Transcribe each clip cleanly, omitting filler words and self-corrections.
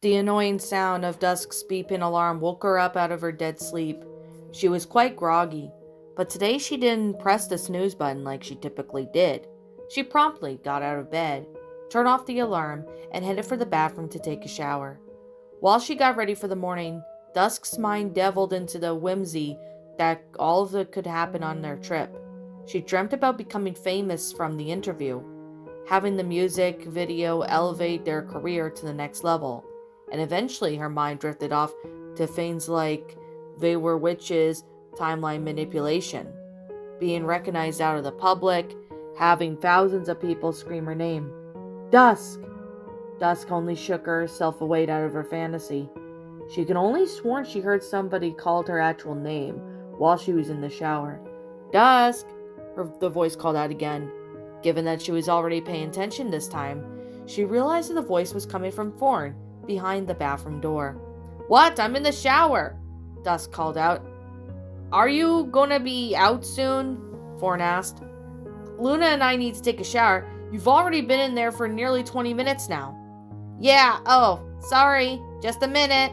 The annoying sound of Dusk's beeping alarm woke her up out of her dead sleep. She was quite groggy, but today she didn't press the snooze button like she typically did. She promptly got out of bed, turned off the alarm, and headed for the bathroom to take a shower. While she got ready for the morning, Dusk's mind delved into the whimsy that all of it could happen on their trip. She dreamt about becoming famous from the interview, having the music video elevate their career to the next level, and eventually her mind drifted off to things like they were witches, timeline manipulation, being recognized out of the public, having thousands of people scream her name. Dusk! Dusk only shook herself awake out of her fantasy. She could only sworn she heard somebody called her actual name while she was in the shower. Dusk! The voice called out again. Given that she was already paying attention this time, she realized that the voice was coming from Thorn, behind the bathroom door. What? I'm in the shower! Dusk called out. Are you gonna be out soon? Thorn asked. Luna and I need to take a shower. You've already been in there for nearly 20 minutes now. Yeah, sorry, just a minute.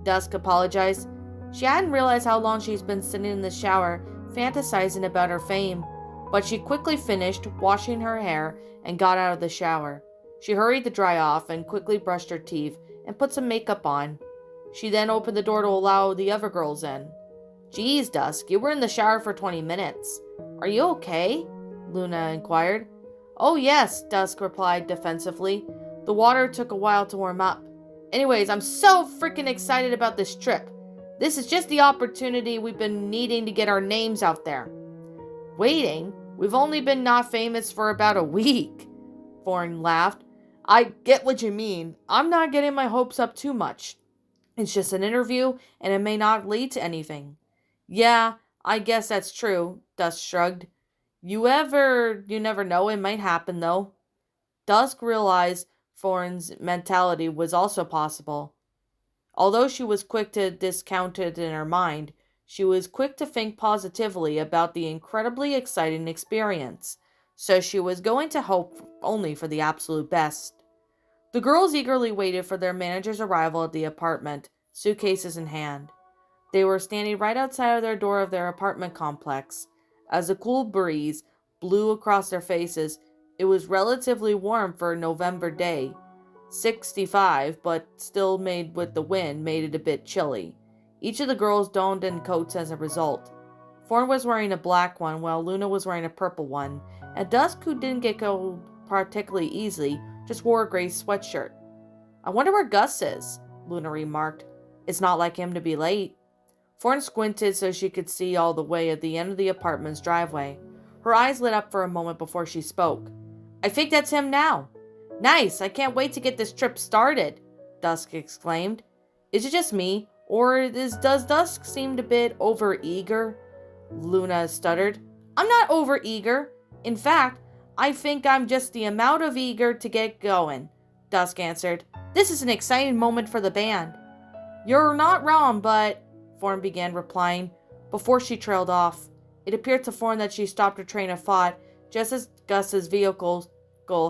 Dusk apologized. She hadn't realized how long she's been sitting in the shower, fantasizing about her fame, but she quickly finished washing her hair and got out of the shower. She hurried to dry off and quickly brushed her teeth and put some makeup on. She then opened the door to allow the other girls in. Geez, Dusk, you were in the shower for 20 minutes. Are you okay? Luna inquired. Oh yes, Dusk replied defensively. The water took a while to warm up. Anyways, I'm so freaking excited about this trip. This is just the opportunity we've been needing to get our names out there. Waiting? We've only been not famous for about a week. Thorn laughed. I get what you mean. I'm not getting my hopes up too much. It's just an interview, and it may not lead to anything. Yeah, I guess that's true, Dusk shrugged. You never know, it might happen though. Dusk realized Thorn's mentality was also possible. Although she was quick to discount it in her mind, she was quick to think positively about the incredibly exciting experience, so she was going to hope only for the absolute best. The girls eagerly waited for their manager's arrival at the apartment, suitcases in hand. They were standing right outside of their door of their apartment complex. As a cool breeze blew across their faces, it was relatively warm for a November day. 65, but still made with the wind, made it a bit chilly. Each of the girls donned in coats as a result. Thorn was wearing a black one, while Luna was wearing a purple one, and Dusk, who didn't get cold particularly easily, just wore a gray sweatshirt. I wonder where Gus is, Luna remarked. It's not like him to be late. Thorn squinted so she could see all the way at the end of the apartment's driveway. Her eyes lit up for a moment before she spoke. I think that's him now. Nice, I can't wait to get this trip started, Dusk exclaimed. Is it just me, or does Dusk seem a bit over-eager? Luna stuttered. I'm not over-eager. In fact, I think I'm just the amount of eager to get going, Dusk answered. This is an exciting moment for the band. You're not wrong, but... Thorn began replying, before she trailed off. It appeared to Thorn that she stopped her train of thought, just as Gus's vehicle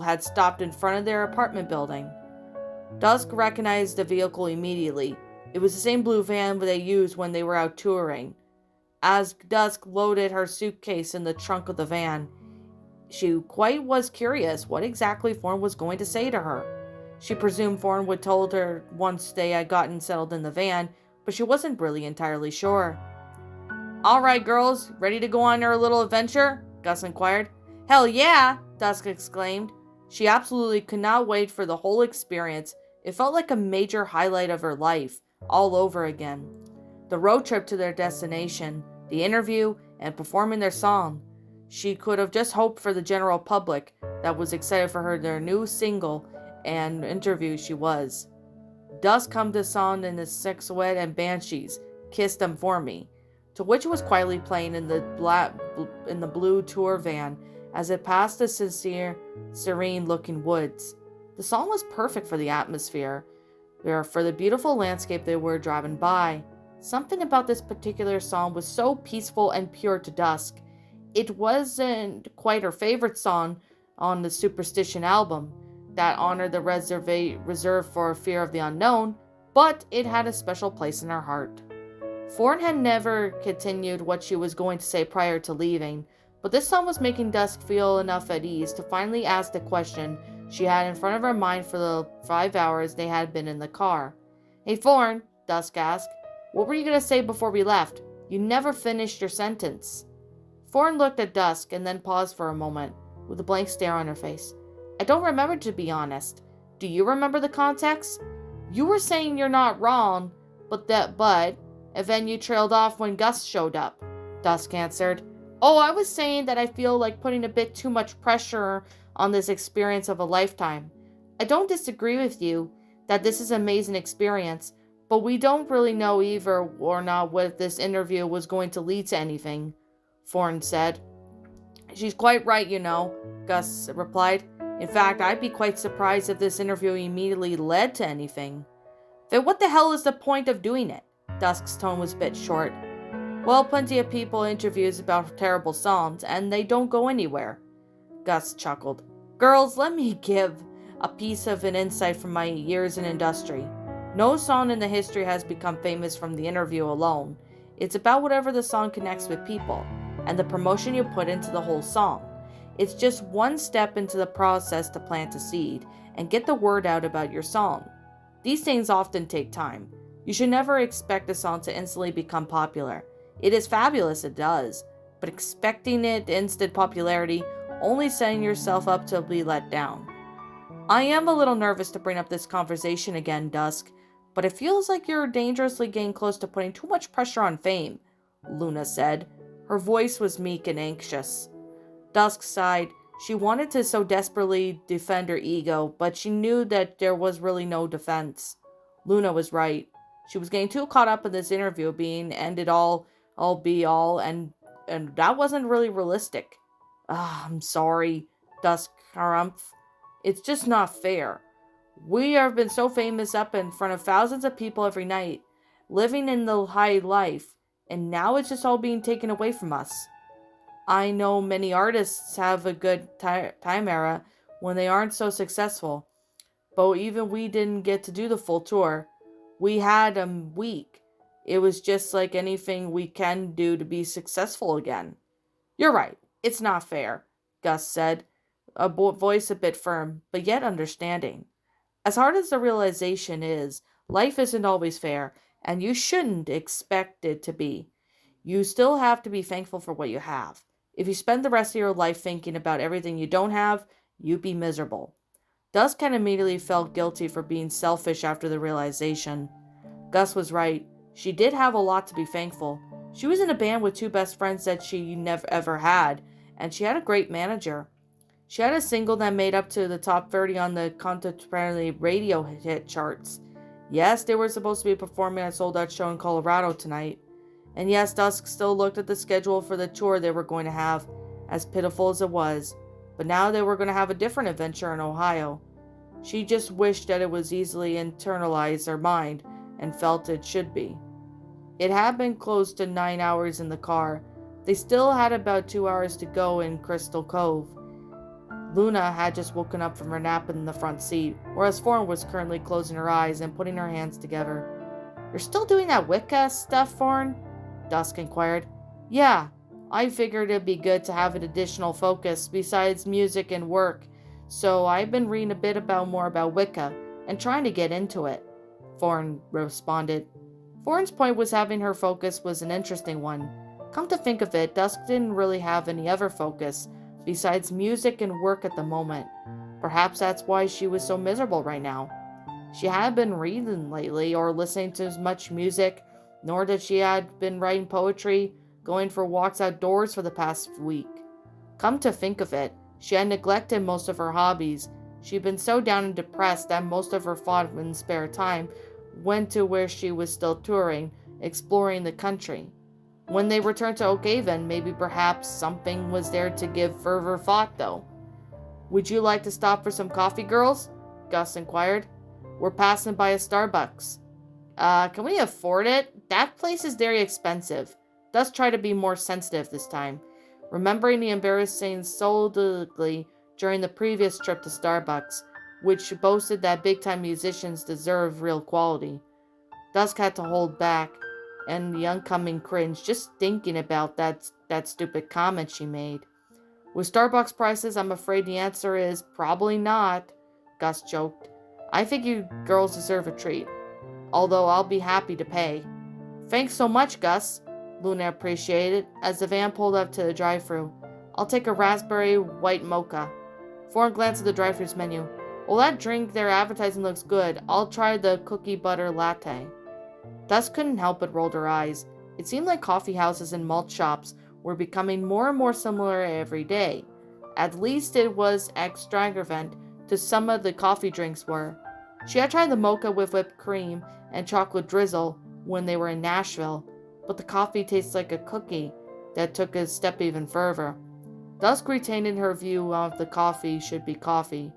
had stopped in front of their apartment building. Dusk recognized the vehicle immediately. It was the same blue van they used when they were out touring. As Dusk loaded her suitcase in the trunk of the van, she quite was curious what exactly Thorn was going to say to her. She presumed Thorn would told her once they had gotten settled in the van, but she wasn't really entirely sure. All right, girls, ready to go on our little adventure? Gus inquired. Hell yeah, Dusk exclaimed. She absolutely could not wait for the whole experience. It felt like a major highlight of her life, all over again. The road trip to their destination, the interview, and performing their song. She could have just hoped for the general public that was excited for her their new single and interview she was. Dusk hummed a song in the Sexuet and Banshees, Kiss Them For Me, to which it was quietly playing in the blue tour van as it passed the sincere, serene-looking woods. The song was perfect for the atmosphere, for the beautiful landscape they were driving by. Something about this particular song was so peaceful and pure to Dusk. It wasn't quite her favorite song on the Superstition album, that honored the reserve for fear of the unknown, but it had a special place in her heart. Thorn had never continued what she was going to say prior to leaving, but this song was making Dusk feel enough at ease to finally ask the question she had in front of her mind for the 5 hours they had been in the car. "Hey Thorn," Dusk asked, "what were you going to say before we left? You never finished your sentence." Thorn looked at Dusk and then paused for a moment, with a blank stare on her face. "I don't remember, to be honest. Do you remember the context? You were saying you're not wrong, but, and then you trailed off when Gus showed up," Dusk answered. "Oh, I was saying that I feel like putting a bit too much pressure on this experience of a lifetime. I don't disagree with you that this is an amazing experience, but we don't really know either or not what this interview was going to lead to anything," Thorn said. "She's quite right, you know," Gus replied. "In fact, I'd be quite surprised if this interview immediately led to anything." "Then what the hell is the point of doing it?" Dusk's tone was a bit short. "Well, plenty of people interviews about terrible songs, and they don't go anywhere." Gus chuckled. "Girls, let me give a piece of an insight from my years in industry. No song in the history has become famous from the interview alone. It's about whatever the song connects with people, and the promotion you put into the whole song. It's just one step into the process to plant a seed and get the word out about your song. These things often take time. You should never expect a song to instantly become popular. It is fabulous, it does, but expecting it instant popularity, only setting yourself up to be let down." "I am a little nervous to bring up this conversation again, Dusk, but it feels like you're dangerously getting close to putting too much pressure on fame," Luna said. Her voice was meek and anxious. Dusk sighed. She wanted to so desperately defend her ego, but she knew that there was really no defense. Luna was right. She was getting too caught up in this interview being ended all be all, and that wasn't really realistic. "I'm sorry," Dusk harumphed. "It's just not fair. We have been so famous up in front of thousands of people every night, living in the high life, and now it's just all being taken away from us. I know many artists have a good time era when they aren't so successful, but even we didn't get to do the full tour. We had a week. It was just like anything we can do to be successful again." "You're right. It's not fair," Gus said, a voice a bit firm, but yet understanding. "As hard as the realization is, life isn't always fair, and you shouldn't expect it to be. You still have to be thankful for what you have. If you spend the rest of your life thinking about everything you don't have, you'd be miserable." Dusk had immediately felt guilty for being selfish after the realization. Gus was right. She did have a lot to be thankful. She was in a band with two best friends that she never ever had, and she had a great manager. She had a single that made up to the top 30 on the contemporary radio hit charts. Yes, they were supposed to be performing at a sold-out show in Colorado tonight. And yes, Dusk still looked at the schedule for the tour they were going to have, as pitiful as it was. But now they were going to have a different adventure in Ohio. She just wished that it was easily internalized her mind and felt it should be. It had been close to 9 hours in the car. They still had about 2 hours to go in Crystal Cove. Luna had just woken up from her nap in the front seat, whereas Thorn was currently closing her eyes and putting her hands together. "You're still doing that Wicca stuff, Thorn?" Dusk inquired. "Yeah, I figured it'd be good to have an additional focus besides music and work, so I've been reading a bit more about Wicca and trying to get into it," Thorn responded. Thorn's point was having her focus was an interesting one. Come to think of it, Dusk didn't really have any other focus besides music and work at the moment. Perhaps that's why she was so miserable right now. She hadn't been reading lately or listening to as much music, nor did she had been writing poetry, going for walks outdoors for the past week. Come to think of it, she had neglected most of her hobbies. She'd been so down and depressed that most of her thought and spare time went to where she was still touring, exploring the country. When they returned to Oakhaven, maybe perhaps something was there to give further thought, though. "Would you like to stop for some coffee, girls?" Gus inquired. "We're passing by a Starbucks." Can we afford it? That place is very expensive." Dusk tried to be more sensitive this time, remembering the embarrassing solidly during the previous trip to Starbucks. which boasted that big-time musicians deserve real quality. Dusk had to hold back, and the oncoming cringe just thinking about that stupid comment she made. With Starbucks prices, I'm afraid the answer is probably not, Gus joked. I think you girls deserve a treat, although I'll be happy to pay. Thanks so much, Gus, Luna appreciated as the van pulled up to the drive-thru. I'll take a raspberry white mocha. Thorne glanced at the drive-thru's menu. Well, that drink they're advertising looks good. I'll try the cookie butter latte. Dusk couldn't help but roll her eyes. It seemed like coffee houses and malt shops were becoming more and more similar every day. At least it was extravagant to some of the coffee drinks were. She had tried the mocha with whipped cream and chocolate drizzle when they were in Nashville, but the coffee tastes like a cookie that took a step even further. Dusk retained in her view of the coffee should be coffee,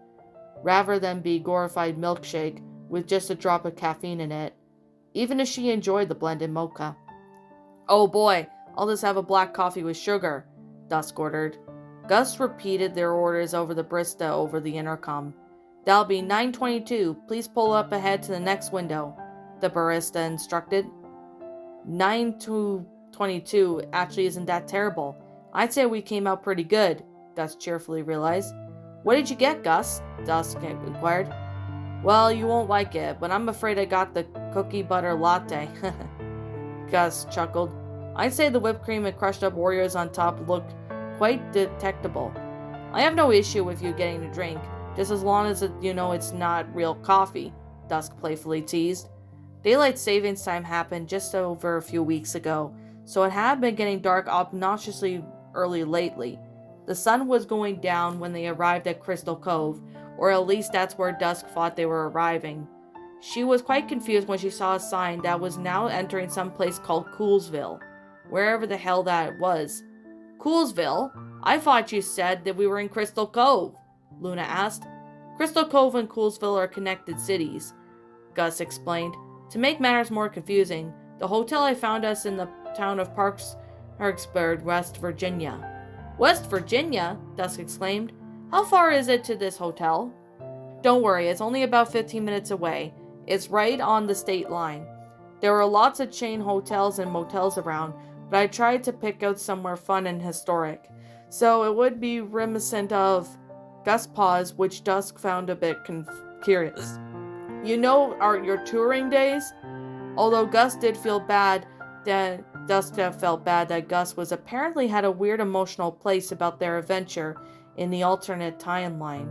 rather than be glorified milkshake with just a drop of caffeine in it, even if she enjoyed the blended mocha. Oh boy, I'll just have a black coffee with sugar, Dusk ordered. Gus repeated their orders over the barista over the intercom. That'll be 922. Please pull up ahead to the next window, the barista instructed. 922 actually isn't that terrible. I'd say we came out pretty good, Gus cheerfully realized. What did you get, Gus? Dusk inquired. Well, you won't like it, but I'm afraid I got the cookie butter latte. Gus chuckled. I'd say the whipped cream and crushed up Oreos on top look quite detectable. I have no issue with you getting a drink, just as long as it's not real coffee, Dusk playfully teased. Daylight savings time happened just over a few weeks ago, so it had been getting dark obnoxiously early lately. The sun was going down when they arrived at Crystal Cove, or at least that's where Dusk thought they were arriving. She was quite confused when she saw a sign that was now entering some place called Coolsville, wherever the hell that was. Coolsville? I thought you said that we were in Crystal Cove, Luna asked. Crystal Cove and Coolsville are connected cities, Gus explained. To make matters more confusing, the hotel I found us in the town of Parkersburg, West Virginia. West Virginia? Dusk exclaimed. How far is it to this hotel? Don't worry, it's only about 15 minutes away. It's right on the state line. There are lots of chain hotels and motels around, but I tried to pick out somewhere fun and historic, so it would be reminiscent of... Gus paused, which Dusk found a bit curious. You know, your touring days? Although Gus did feel bad that Dusk felt bad that Gus was apparently had a weird emotional place about their adventure in the alternate timeline.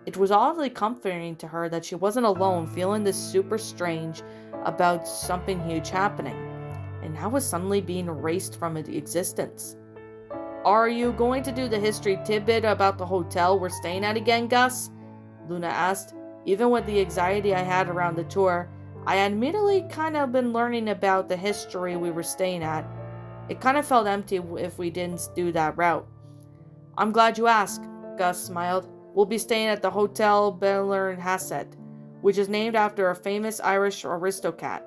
It was oddly comforting to her that she wasn't alone feeling this super strange about something huge happening, and now was suddenly being erased from existence. Are you going to do the history tidbit about the hotel we're staying at again, Gus? Luna asked. Even with the anxiety I had around the tour, I had immediately kind of been learning about the history we were staying at. It kind of felt empty if we didn't do that route. I'm glad you asked, Gus smiled. We'll be staying at the Hotel Bel-Air in Hassett, which is named after a famous Irish aristocrat,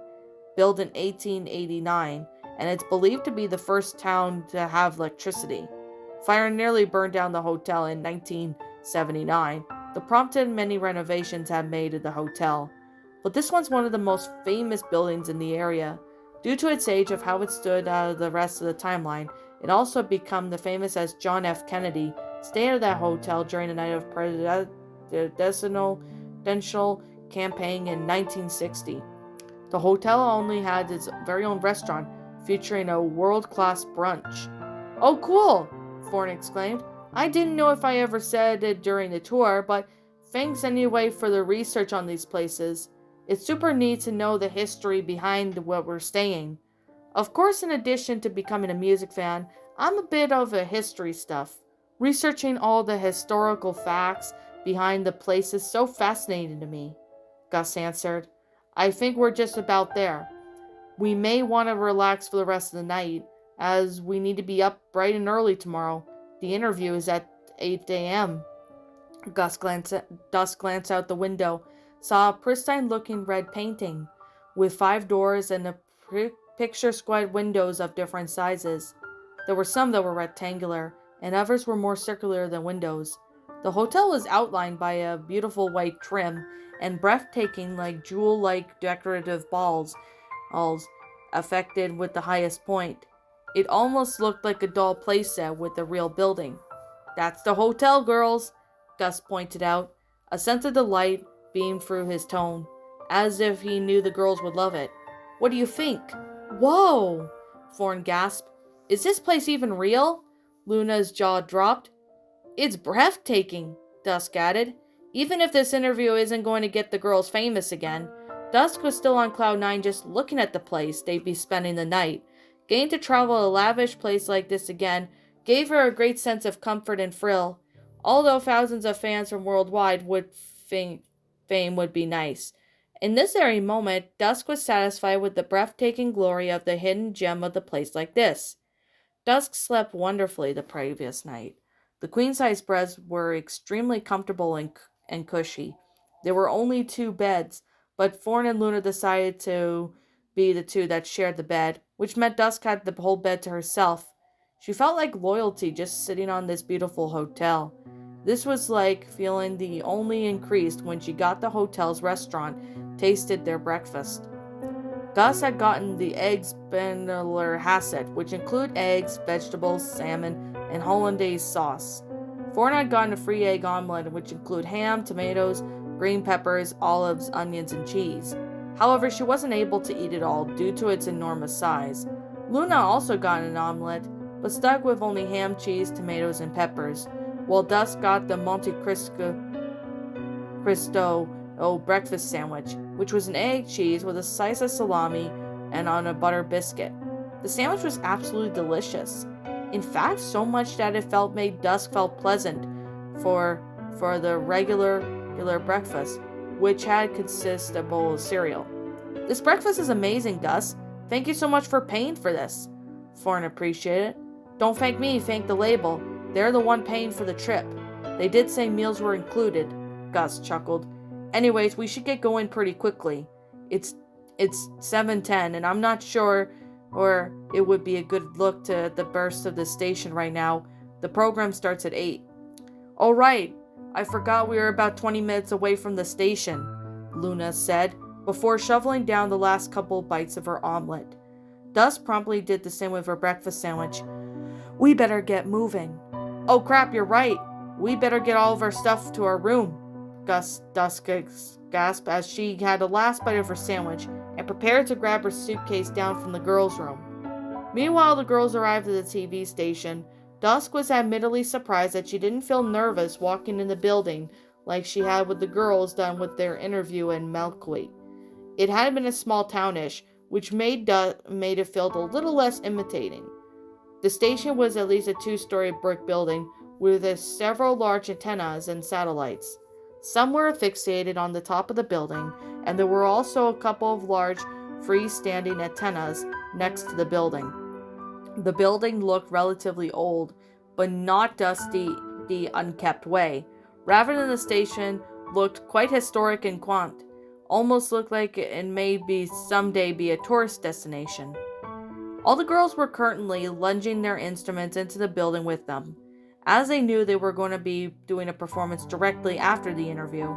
built in 1889, and it's believed to be the first town to have electricity. Fire nearly burned down the hotel in 1979. The prompted many renovations have made to the hotel, but this one's one of the most famous buildings in the area. Due to its age of how it stood out of the rest of the timeline, it also became the famous as John F. Kennedy stayed at that hotel during the night of presidential campaign in 1960. The hotel only had its very own restaurant, featuring a world-class brunch. Oh, cool! Thorne exclaimed. I didn't know if I ever said it during the tour, but thanks anyway for the research on these places. It's super neat to know the history behind what we're staying. Of course, in addition to becoming a music fan, I'm a bit of a history stuff. Researching all the historical facts behind the place is so fascinating to me, Gus answered. I think we're just about there. We may want to relax for the rest of the night, as we need to be up bright and early tomorrow. The interview is at 8 a.m. Dusk glanced out the window, saw a pristine-looking red painting, with 5 doors and picture-square windows of different sizes. There were some that were rectangular, and others were more circular than windows. The hotel was outlined by a beautiful white trim and breathtaking, like jewel-like decorative balls affected with the highest point. It almost looked like a doll playset with a real building. "That's the hotel, girls," Gus pointed out. A sense of delight beamed through his tone, as if he knew the girls would love it. "What do you think?" "Whoa!" Thorn gasped. "Is this place even real?" Luna's jaw dropped. "It's breathtaking," Dusk added. "Even if this interview isn't going to get the girls famous again." Dusk was still on cloud nine just looking at the place they'd be spending the night. Getting to travel a lavish place like this again gave her a great sense of comfort and thrill. Although thousands of fans from worldwide would fame would be nice. In this very moment, Dusk was satisfied with the breathtaking glory of the hidden gem of the place like this. Dusk slept wonderfully the previous night. The queen-size beds were extremely comfortable and cushy. There were only two beds, but Thorn and Luna decided to be the two that shared the bed, which meant Dusk had the whole bed to herself. She felt like loyalty just sitting on this beautiful hotel. This was like feeling the only increased when she got the hotel's restaurant, tasted their breakfast. Gus had gotten the eggs Bendeler Hasset, which include eggs, vegetables, salmon, and hollandaise sauce. Thorn had gotten a free egg omelet, which include ham, tomatoes, green peppers, olives, onions, and cheese. However, she wasn't able to eat it all due to its enormous size. Luna also got an omelet, but stuck with only ham, cheese, tomatoes, and peppers, while Dusk got the Monte Cristo breakfast sandwich, which was an egg cheese with a slice of salami and on a butter biscuit. The sandwich was absolutely delicious. In fact, so much that it made Dusk felt pleasant for the regular breakfast, which had consisted of a bowl of cereal. "This breakfast is amazing, Dusk. Thank you so much for paying for this." Thorn appreciated it. "Don't thank me, thank the label. They're the one paying for the trip. They did say meals were included." Gus chuckled. "Anyways, we should get going pretty quickly. It's 7:10, and I'm not sure or it would be a good look to the burst of the station right now. The program starts at 8. "Oh, right. I forgot we were about 20 minutes away from the station," Luna said, before shoveling down the last couple bites of her omelet. Dusk promptly did the same with her breakfast sandwich. "We better get moving." "Oh crap, you're right. We better get all of our stuff to our room," Dusk gasped as she had the last bite of her sandwich and prepared to grab her suitcase down from the girls' room. Meanwhile, the girls arrived at the TV station. Dusk was admittedly surprised that she didn't feel nervous walking in the building like she had with the girls done with their interview in Melkweit. It had been a small townish, which made it feel a little less intimidating. The station was at least a 2-story brick building with several large antennas and satellites. Some were fixated on the top of the building, and there were also a couple of large freestanding antennas next to the building. The building looked relatively old, but not dusty, the unkept way. Rather than the station, looked quite historic and quaint. Almost looked like it may someday be a tourist destination. All the girls were currently lunging their instruments into the building with them, as they knew they were going to be doing a performance directly after the interview.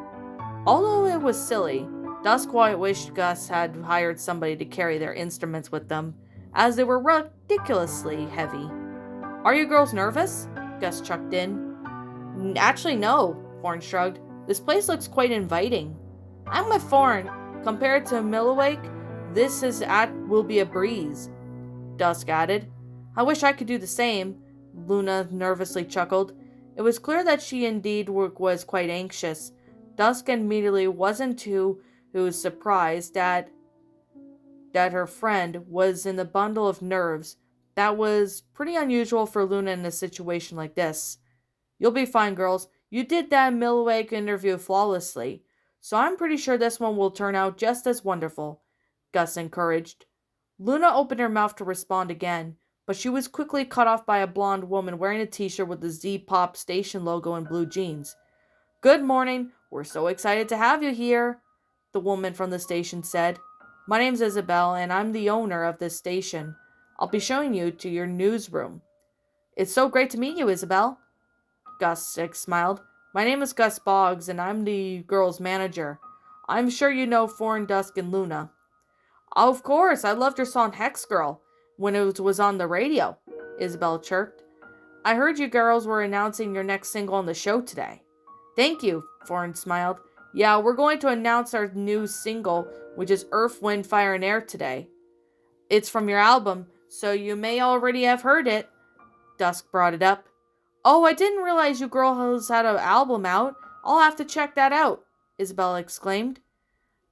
Although it was silly, Dusk quite wished Gus had hired somebody to carry their instruments with them, as they were ridiculously heavy. "Are you girls nervous?" Gus chucked in. "Actually, no," Thorn shrugged. "This place looks quite inviting." "I'm with Thorn. Compared to Millowake, will be a breeze," Dusk added. "I wish I could do the same," Luna nervously chuckled. It was clear that she indeed was quite anxious. Dusk immediately wasn't too surprised that her friend was in the bundle of nerves. That was pretty unusual for Luna in a situation like this. "You'll be fine, girls. You did that Millwake interview flawlessly, so I'm pretty sure this one will turn out just as wonderful," Gus encouraged. Luna opened her mouth to respond again, but she was quickly cut off by a blonde woman wearing a t-shirt with the Z-Pop station logo and blue jeans. "Good morning. We're so excited to have you here," the woman from the station said. "My name's Isabel, and I'm the owner of this station. I'll be showing you to your newsroom." "It's so great to meet you, Isabel." Gus smiled. My name is Gus Boggs, and I'm the girls' manager. I'm sure you know Foreign Dusk and Luna. Of course, I loved your song Hex Girl when it was on the radio, Isabel chirped. I heard you girls were announcing your next single on the show today. Thank you, Foreign smiled. Yeah, we're going to announce our new single, which is Earth, Wind, Fire, and Air today. It's from your album, so you may already have heard it. Dusk brought it up. Oh, I didn't realize you girls had an album out. I'll have to check that out, Isabel exclaimed.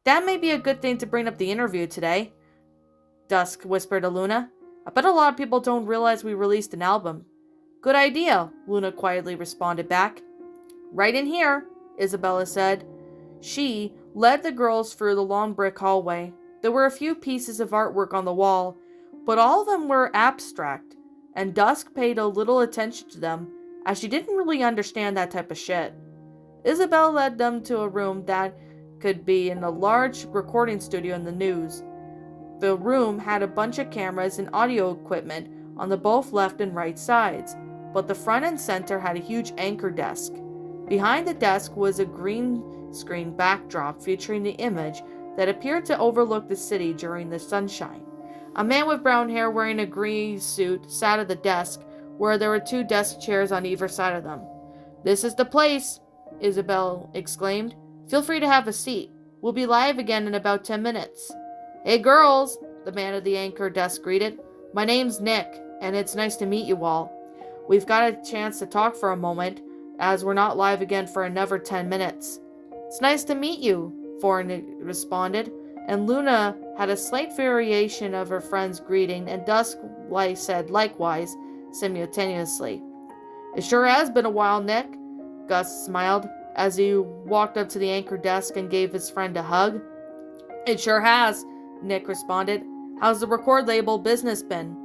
That may be a good thing to bring up the interview today, Dusk whispered to Luna. I bet a lot of people don't realize we released an album. Good idea, Luna quietly responded back. Right in here, Isabella said. She led the girls through the long brick hallway. There were a few pieces of artwork on the wall, but all of them were abstract, and Dusk paid a little attention to them, as she didn't really understand that type of shit. Isabel led them to a room that could be in a large recording studio in the news. The room had a bunch of cameras and audio equipment on the both left and right sides, but the front and center had a huge anchor desk. Behind the desk was a green screen backdrop featuring the image that appeared to overlook the city during the sunshine. A man with brown hair wearing a green suit sat at the desk, where there were 2 desk chairs on either side of them. This is the place, Isabel exclaimed. Feel free to have a seat. We'll be live again in about 10 minutes. Hey girls, the man at the anchor desk greeted. My name's Nick, and it's nice to meet you all. We've got a chance to talk for a moment, as we're not live again for another 10 minutes. It's nice to meet you, Foreign responded, and Luna had a slight variation of her friend's greeting, and Dusk said likewise, simultaneously. It sure has been a while, Nick, Gus smiled, as he walked up to the anchor desk and gave his friend a hug. It sure has, Nick responded. How's the record label business been?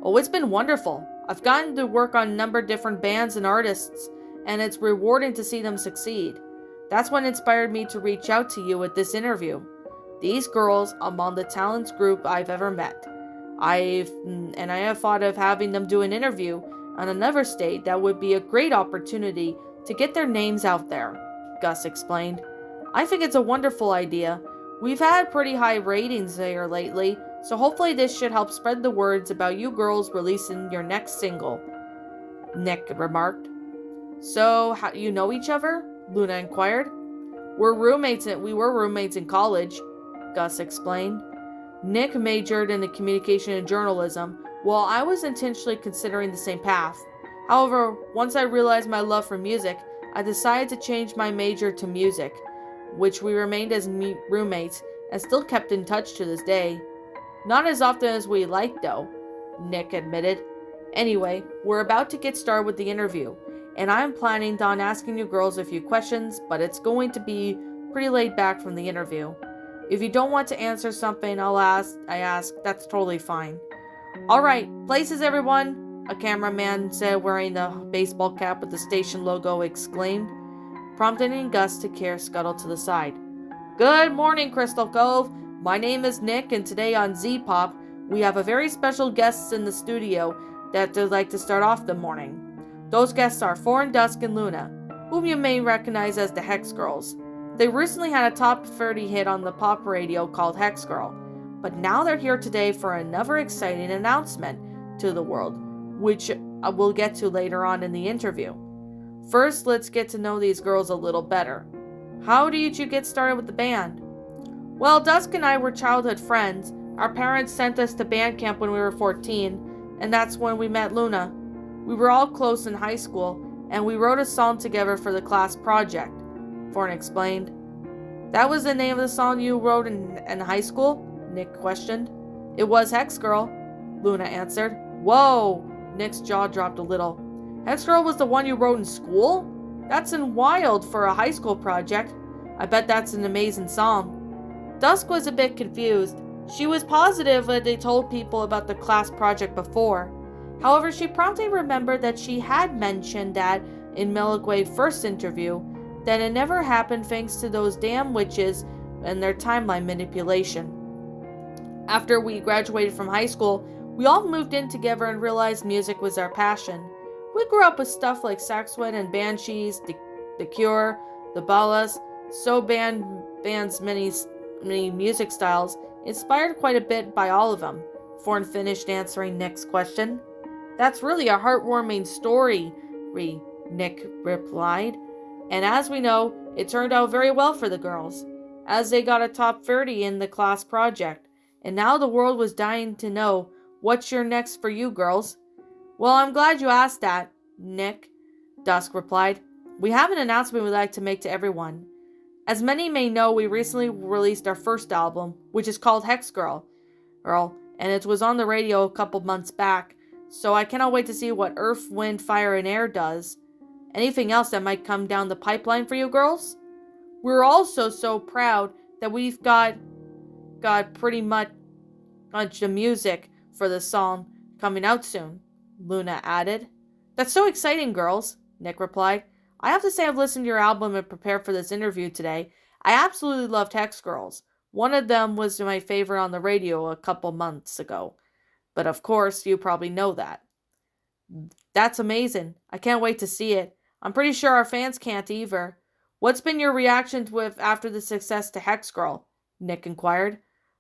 Oh, it's been wonderful. I've gotten to work on a number of different bands and artists, and it's rewarding to see them succeed. That's what inspired me to reach out to you with this interview. These girls are among the talents group I've ever met. I have thought of having them do an interview on another state that would be a great opportunity to get their names out there, Gus explained. I think it's a wonderful idea. We've had pretty high ratings there lately, so hopefully this should help spread the words about you girls releasing your next single, Nick remarked. So, how you know each other? Luna inquired. We were roommates in college, Gus explained. Nick majored in the communication and journalism, while I was intentionally considering the same path. However, once I realized my love for music, I decided to change my major to music, which we remained as roommates and still kept in touch to this day. Not as often as we like, though, Nick admitted. Anyway, we're about to get started with the interview, and I'm planning on asking you girls a few questions, but it's going to be pretty laid back from the interview. If you don't want to answer something I ask, that's totally fine. Alright, places everyone, a cameraman said wearing the baseball cap with the station logo exclaimed, prompting Gus to scuttle to the side. Good morning, Crystal Cove. My name is Nick, and today on Z-Pop, we have a very special guest in the studio that would like to start off the morning. Those guests are Foreign Dusk and Luna, whom you may recognize as the Hex Girls. They recently had a top 30 hit on the pop radio called Hex Girl, but now they're here today for another exciting announcement to the world, which we'll get to later on in the interview. First, let's get to know these girls a little better. How did you get started with the band? Well, Dusk and I were childhood friends. Our parents sent us to band camp when we were 14, and that's when we met Luna. We were all close in high school, and we wrote a song together for the class project, Foreign explained. That was the name of the song you wrote in high school? Nick questioned. It was Hex Girl, Luna answered. Whoa! Nick's jaw dropped a little. Hex Girl was the one you wrote in school? That's wild for a high school project. I bet that's an amazing song. Dusk was a bit confused. She was positive that they told people about the class project before. However, she promptly remembered that she had mentioned that in Meligway's first interview, that it never happened thanks to those damn witches and their timeline manipulation. After we graduated from high school, we all moved in together and realized music was our passion. We grew up with stuff like Saxon and Banshees, The The Cure, the Ballas, band's many music styles, inspired quite a bit by all of them. Thorne finished answering Nick's question. That's really a heartwarming story, Nick replied. And as we know, it turned out very well for the girls, as they got a top 30 in the class project. And now the world was dying to know, what's your next for you girls? Well, I'm glad you asked that, Nick, Dusk replied. We have an announcement we'd like to make to everyone. As many may know, we recently released our first album, which is called Hex Girl, and it was on the radio a couple months back, so I cannot wait to see what Earth, Wind, Fire, and Air does. Anything else that might come down the pipeline for you girls? We're also so proud that we've got pretty much the music for the song coming out soon, Luna added. That's so exciting, girls, Nick replied. I have to say I've listened to your album and prepared for this interview today. I absolutely loved Hex Girls. One of them was my favorite on the radio a couple months ago. But of course, you probably know that. That's amazing. I can't wait to see it. I'm pretty sure our fans can't either. What's been your reaction after the success to Hex Girl? Nick inquired.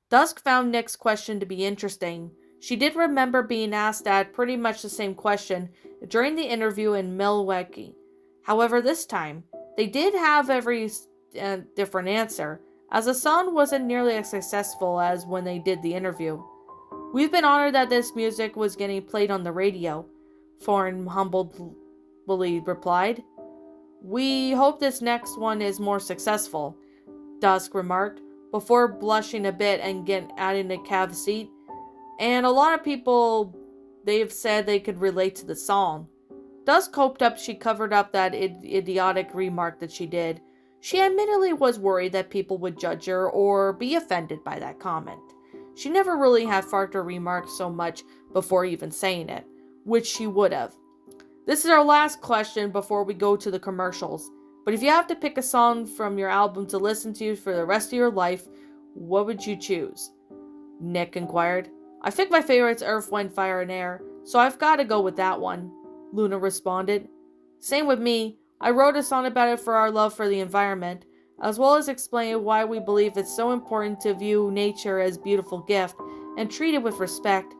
Dusk found Nick's question to be interesting. She did remember being asked that pretty much the same question during the interview in Milwaukee. However, this time, they did have every different answer, as the song wasn't nearly as successful as when they did the interview. We've been honored that this music was getting played on the radio, Thorne humbly replied. We hope this next one is more successful, Dusk remarked, before blushing a bit and adding a calf seat. And a lot of people, they've said they could relate to the song. Dusk hoped she covered up that idiotic remark that she did. She admittedly was worried that people would judge her or be offended by that comment. She never really had thought to remark so much before even saying it, which she would have. This is our last question before we go to the commercials. But if you have to pick a song from your album to listen to for the rest of your life, what would you choose? Nick inquired. I think my favorite's Earth, Wind, Fire, and Air, so I've got to go with that one, Luna responded. Same with me. I wrote a song about it for our love for the environment, as well as explain why we believe it's so important to view nature as a beautiful gift and treat it with respect.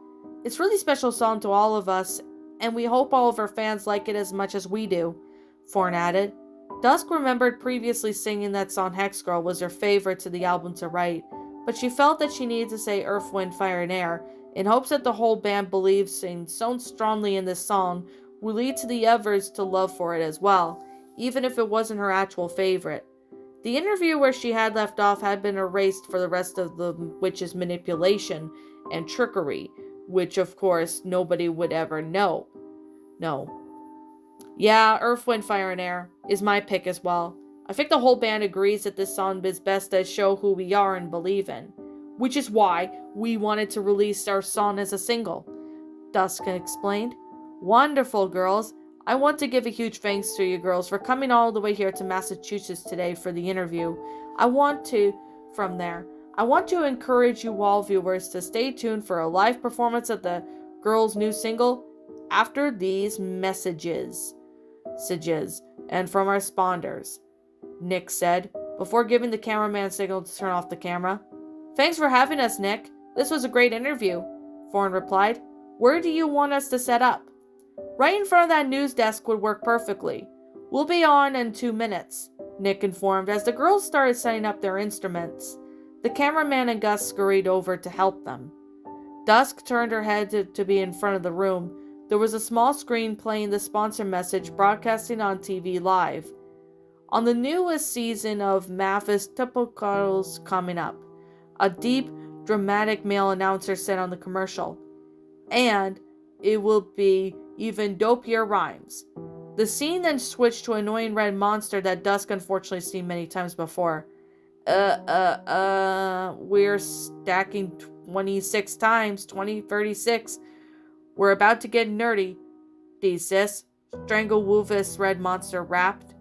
It's a really special song to all of us, and we hope all of our fans like it as much as we do, Thorne added. Dusk remembered previously singing that song Hex Girl was her favorite to the album to write, but she felt that she needed to say Earth, Wind, Fire, and Air in hopes that the whole band believes singing so strongly in this song would lead to the others to love for it as well, even if it wasn't her actual favorite. The interview where she had left off had been erased for the rest of the witch's manipulation and trickery, which of course nobody would ever know. No. Yeah, Earth, Wind, Fire, and Air is my pick as well. I think the whole band agrees that this song is best to show who we are and believe in, which is why we wanted to release our song as a single, Dusk explained. Wonderful, girls. I want to give a huge thanks to you girls for coming all the way here to Massachusetts today for the interview. I want to encourage you all viewers to stay tuned for a live performance of the girls' new single after these messages and from our sponsors, Nick said, before giving the cameraman a signal to turn off the camera. Thanks for having us, Nick. This was a great interview, Thorne replied. Where do you want us to set up? Right in front of that news desk would work perfectly. We'll be on in 2 minutes, Nick informed as the girls started setting up their instruments. The cameraman and Gus scurried over to help them. Dusk turned her head to be in front of the room. There was a small screen playing the sponsor message broadcasting on TV live. On the newest season of Mathis Typicals coming up, a deep, dramatic male announcer said on the commercial. And it will be even dopier rhymes. The scene then switched to an annoying red monster that Dusk unfortunately seen many times before. We're stacking 26 times, 36. We're about to get nerdy, sis, Strangle-Woofus red monster rapped.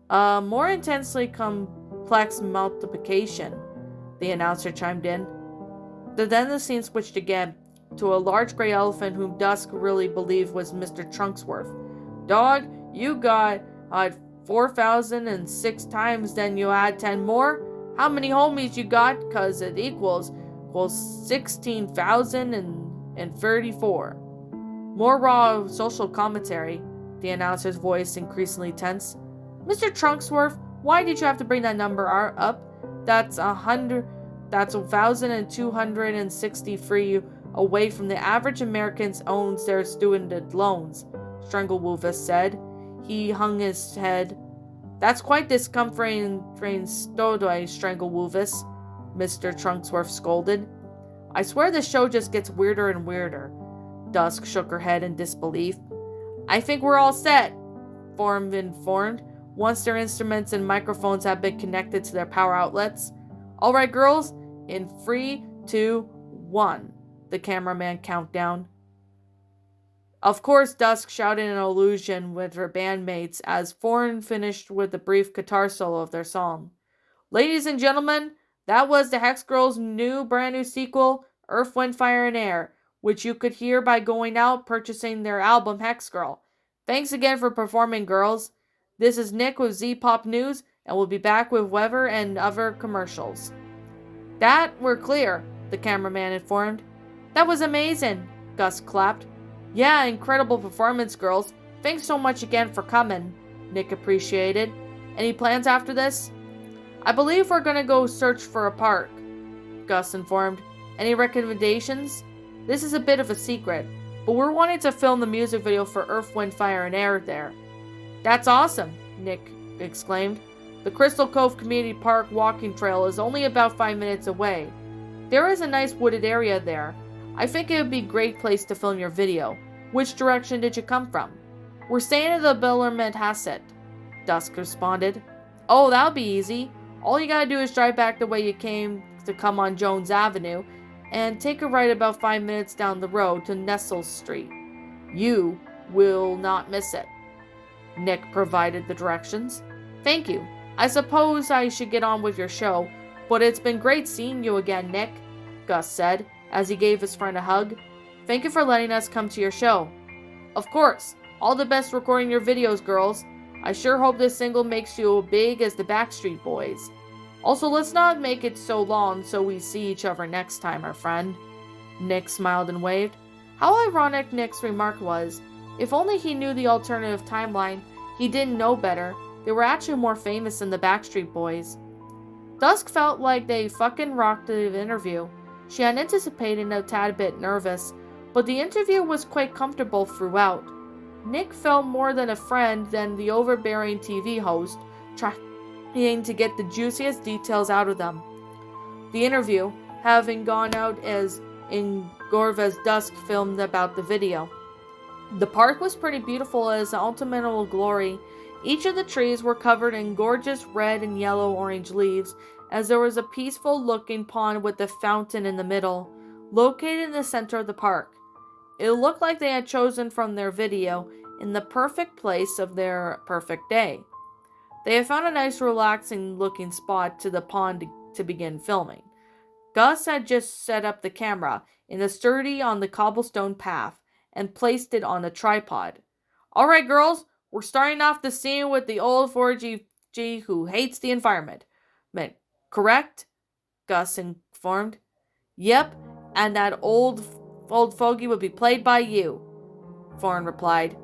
More intensely complex multiplication, the announcer chimed in. Then the scene switched again to a large gray elephant whom Dusk really believed was Mr. Trunksworth. Dog, you got 4,006 times, then you add 10 more. How many homies you got? Cause it equals 16,034. More raw social commentary. The announcer's voice increasingly tense. Mr. Trunksworth, why did you have to bring that number up? That's 1,263 away from the average Americans owns their student loans, Stranglewoofus said. He hung his head. That's quite discomforting, Stodoy, Stranglewoofus, Mr. Trunksworth scolded. I swear this show just gets weirder and weirder. Dusk shook her head in disbelief. I think we're all set, Form informed, once their instruments and microphones have been connected to their power outlets. All right, girls, in 3, 2, 1, the cameraman countdown. Of course, Dusk shouted in allusion with her bandmates as Foreign finished with the brief guitar solo of their song. Ladies and gentlemen, that was the Hex Girls' brand new sequel, Earth, Wind, Fire, and Air, which you could hear by going out purchasing their album Hex Girl. Thanks again for performing, girls. This is Nick with Z-Pop News, and we'll be back with weather and other commercials. That we're clear, the cameraman informed. That was amazing, Gus clapped. Yeah, incredible performance, girls. Thanks so much again for coming, Nick appreciated. Any plans after this? I believe we're gonna go search for a park, Gus informed. Any recommendations? This is a bit of a secret, but we're wanting to film the music video for Earth, Wind, Fire, and Air there. That's awesome, Nick exclaimed. The Crystal Cove Community Park walking trail is only about 5 minutes away. There is a nice wooded area there. I think it would be a great place to film your video. Which direction did you come from? We're staying at the Bellarmine Hasset, Dusk responded. Oh, that'll be easy. All you gotta do is drive back the way you came to come on Jones Avenue, and take a right about 5 minutes down the road to Nestle Street. You will not miss it. Nick provided the directions. Thank you. I suppose I should get on with your show, but it's been great seeing you again, Nick, Gus said, as he gave his friend a hug. Thank you for letting us come to your show. Of course. All the best recording your videos, girls. I sure hope this single makes you big as the Backstreet Boys. Also, let's not make it so long so we see each other next time, our friend. Nick smiled and waved. How ironic Nick's remark was. If only he knew the alternative timeline. He didn't know better. They were actually more famous than the Backstreet Boys. Dusk felt like they fucking rocked the interview. She had anticipated a tad bit nervous, but the interview was quite comfortable throughout. Nick felt more than a friend than the overbearing TV host, trying to get the juiciest details out of them. The interview, having gone out as in Gorva's Dusk filmed about the video. The park was pretty beautiful as ultimate glory. Each of the trees were covered in gorgeous red and yellow-orange leaves, as there was a peaceful-looking pond with a fountain in the middle, located in the center of the park. It looked like they had chosen from their video in the perfect place of their perfect day. They had found a nice relaxing-looking spot to the pond to begin filming. Gus had just set up the camera in the sturdy on the cobblestone path and placed it on a tripod. All right, girls, we're starting off the scene with the old 4G who hates the environment. Correct? Gus informed. Yep, and that old fogey would be played by you, Thorne replied.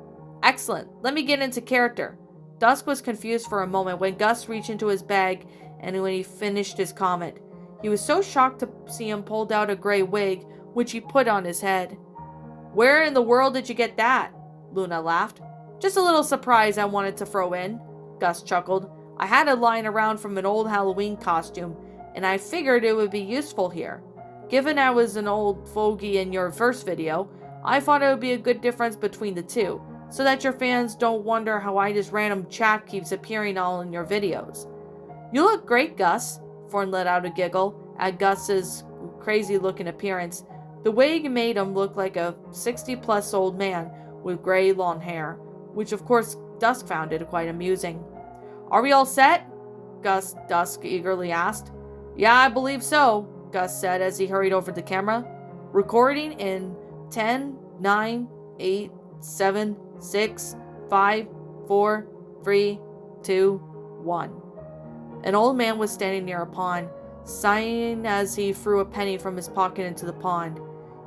Excellent. Let me get into character. Dusk was confused for a moment when Gus reached into his bag and when he finished his comment. He was so shocked to see him pulled out a gray wig, which he put on his head. Where in the world did you get that? Luna laughed. Just a little surprise I wanted to throw in, Gus chuckled. I had it lying around from an old Halloween costume, and I figured it would be useful here. Given I was an old fogey in your first video, I thought it would be a good difference between the two, so that your fans don't wonder how this random chap keeps appearing all in your videos. You look great, Gus, Thorne let out a giggle at Gus's crazy-looking appearance. The wig made him look like a 60-plus old man with gray long hair, which of course Dusk found it quite amusing. Are we all set? Dusk eagerly asked. Yeah, I believe so, Gus said as he hurried over the camera. Recording in 10, 9, 8, 7, 6, 5, 4, 3, 2, 1. An old man was standing near a pond, sighing as he threw a penny from his pocket into the pond.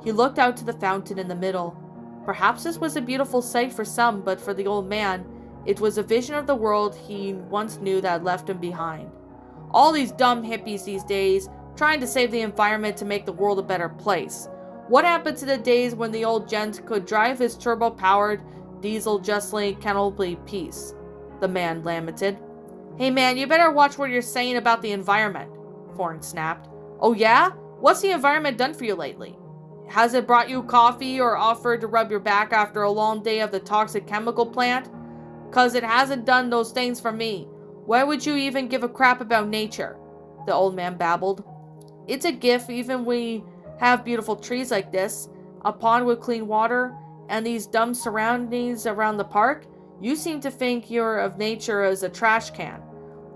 He looked out to the fountain in the middle. Perhaps this was a beautiful sight for some, but for the old man, it was a vision of the world he once knew that had left him behind. All these dumb hippies these days, trying to save the environment to make the world a better place. What happened to the days when the old gent could drive his turbo-powered diesel justly canopy piece? The man lamented. Hey man, you better watch what you're saying about the environment, Thorn snapped. Oh yeah? What's the environment done for you lately? Has it brought you coffee or offered to rub your back after a long day of the toxic chemical plant? 'Cause it hasn't done those things for me. Why would you even give a crap about nature? The old man babbled. It's a gift even we have beautiful trees like this, a pond with clean water, and these dumb surroundings around the park. You seem to think you're of nature as a trash can,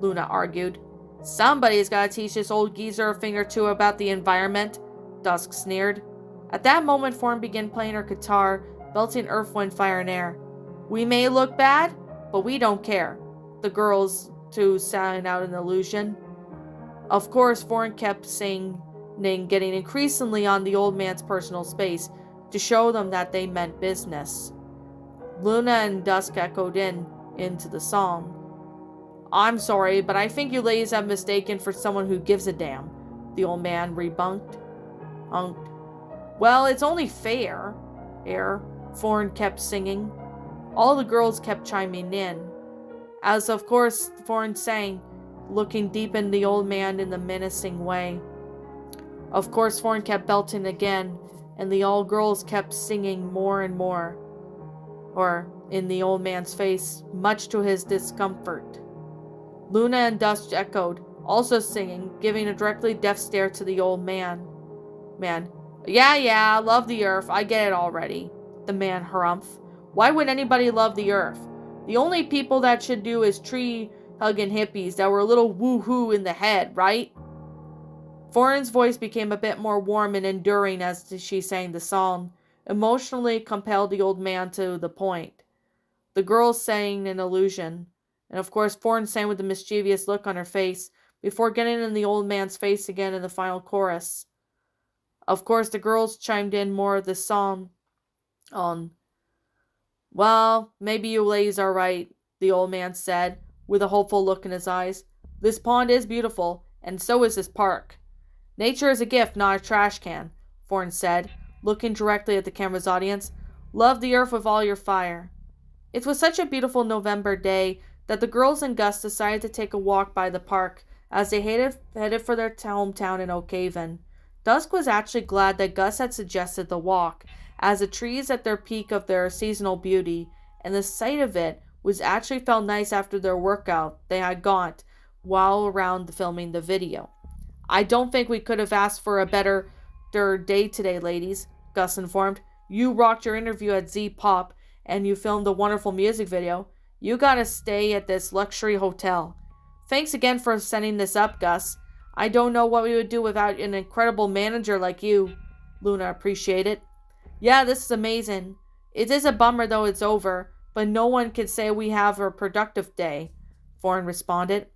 Luna argued. Somebody's got to teach this old geezer a thing or two about the environment, Dusk sneered. At that moment, Form began playing her guitar, belting earth, wind, fire, and air. We may look bad, but we don't care. The girls, too, sang out an illusion. Of course, Form kept singing, getting increasingly on the old man's personal space to show them that they meant business. Luna and Dusk echoed into the song. I'm sorry, but I think you ladies have mistaken for someone who gives a damn, the old man rebunked. Well, it's only fair, Thorn kept singing. All the girls kept chiming in. As of course, Thorn sang, looking deep in the old man in the menacing way. Of course, Thorn kept belting again, and the all girls kept singing more and more. Or in the old man's face, much to his discomfort. Luna and Dusk echoed, also singing, giving a directly deaf stare to the old man. Yeah, love the earth, I get it already, the man harumphed. Why would anybody love the earth? The only people that should do is tree-hugging hippies that were a little woo-hoo in the head, right? Foreign's voice became a bit more warm and enduring as she sang the song, emotionally compelled the old man to the point. The girls sang an illusion, and of course Foreign sang with a mischievous look on her face, before getting in the old man's face again in the final chorus. Of course the girls chimed in more of the song on. Well, maybe you ladies are right, the old man said, with a hopeful look in his eyes. This pond is beautiful, and so is this park. Nature is a gift, not a trash can, Foreign said, looking directly at the camera's audience. Love the earth with all your fire. It was such a beautiful November day that the girls and Gus decided to take a walk by the park as they headed for their hometown in Oak Haven. Dusk was actually glad that Gus had suggested the walk, as the trees at their peak of their seasonal beauty, and the sight of it was actually felt nice after their workout they had got while around filming the video. I don't think we could have asked for a better day today, ladies, Gus informed. You rocked your interview at Z-Pop, and you filmed a wonderful music video. You gotta stay at this luxury hotel. Thanks again for setting this up, Gus. I don't know what we would do without an incredible manager like you. Luna appreciated. Yeah, this is amazing. It is a bummer though it's over, but no one can say we have a productive day, Foreign responded.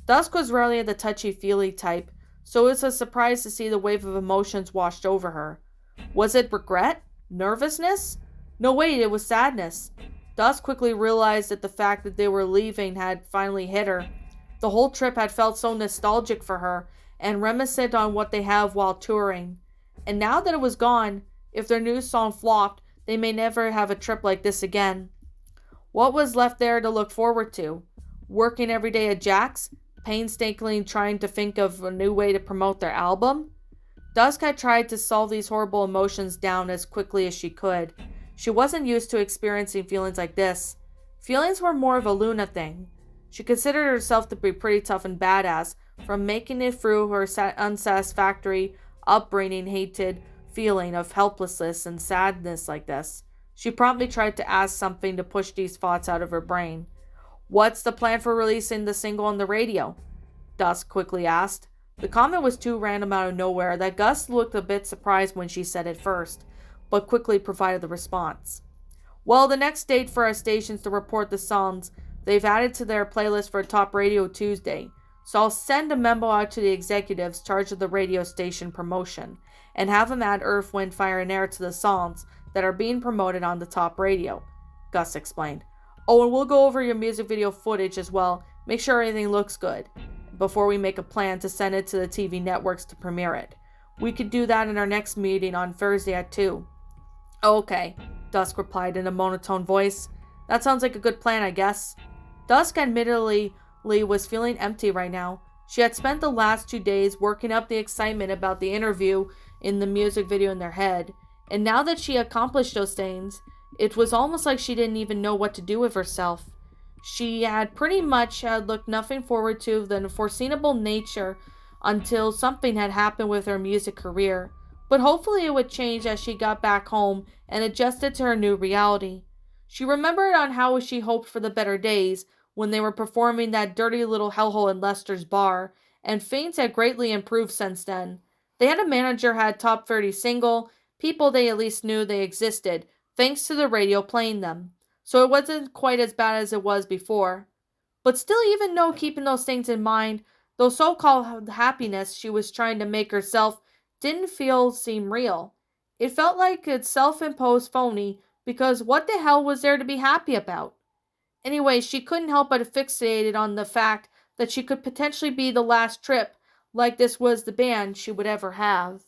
Dusk was rarely the touchy-feely type, so it was a surprise to see the wave of emotions washed over her. Was it regret? Nervousness? No, wait, it was sadness. Dusk quickly realized that the fact that they were leaving had finally hit her. The whole trip had felt so nostalgic for her, and reminiscent on what they have while touring. And now that it was gone, if their new song flopped, they may never have a trip like this again. What was left there to look forward to? Working every day at Jack's? Painstakingly trying to think of a new way to promote their album? Dusk had tried to solve these horrible emotions down as quickly as she could. She wasn't used to experiencing feelings like this. Feelings were more of a Luna thing. She considered herself to be pretty tough and badass, from making it through her unsatisfactory upbringing, hated feeling of helplessness and sadness like this. She promptly tried to ask something to push these thoughts out of her brain. What's the plan for releasing the single on the radio? Dusk quickly asked. The comment was too random out of nowhere that Gus looked a bit surprised when she said it first, but quickly provided the response. Well, the next date for our stations to report the songs they've added to their playlist for Top Radio Tuesday. So I'll send a memo out to the executives charged of the radio station promotion and have them add Earth, Wind, Fire, and Air to the songs that are being promoted on the top radio, Gus explained. Oh, and we'll go over your music video footage as well, make sure everything looks good, before we make a plan to send it to the TV networks to premiere it. We could do that in our next meeting on Thursday at 2. Okay, Dusk replied in a monotone voice. That sounds like a good plan, I guess. Dusk admittedly was feeling empty right now. She had spent the last 2 days working up the excitement about the interview in the music video in their head, and now that she accomplished those things, it was almost like she didn't even know what to do with herself. She had pretty much looked nothing forward to the foreseeable nature until something had happened with her music career, but hopefully it would change as she got back home and adjusted to her new reality. She remembered on how she hoped for the better days when they were performing that dirty little hellhole in Lester's bar, and things had greatly improved since then. They had a manager had top 30 single, people they at least knew they existed, thanks to the radio playing them. So it wasn't quite as bad as it was before. But still, even though keeping those things in mind, those so-called happiness she was trying to make herself didn't seem real. It felt like it's self-imposed phony, because what the hell was there to be happy about? Anyway, she couldn't help but fixated on the fact that she could potentially be the last trip like this was the band she would ever have.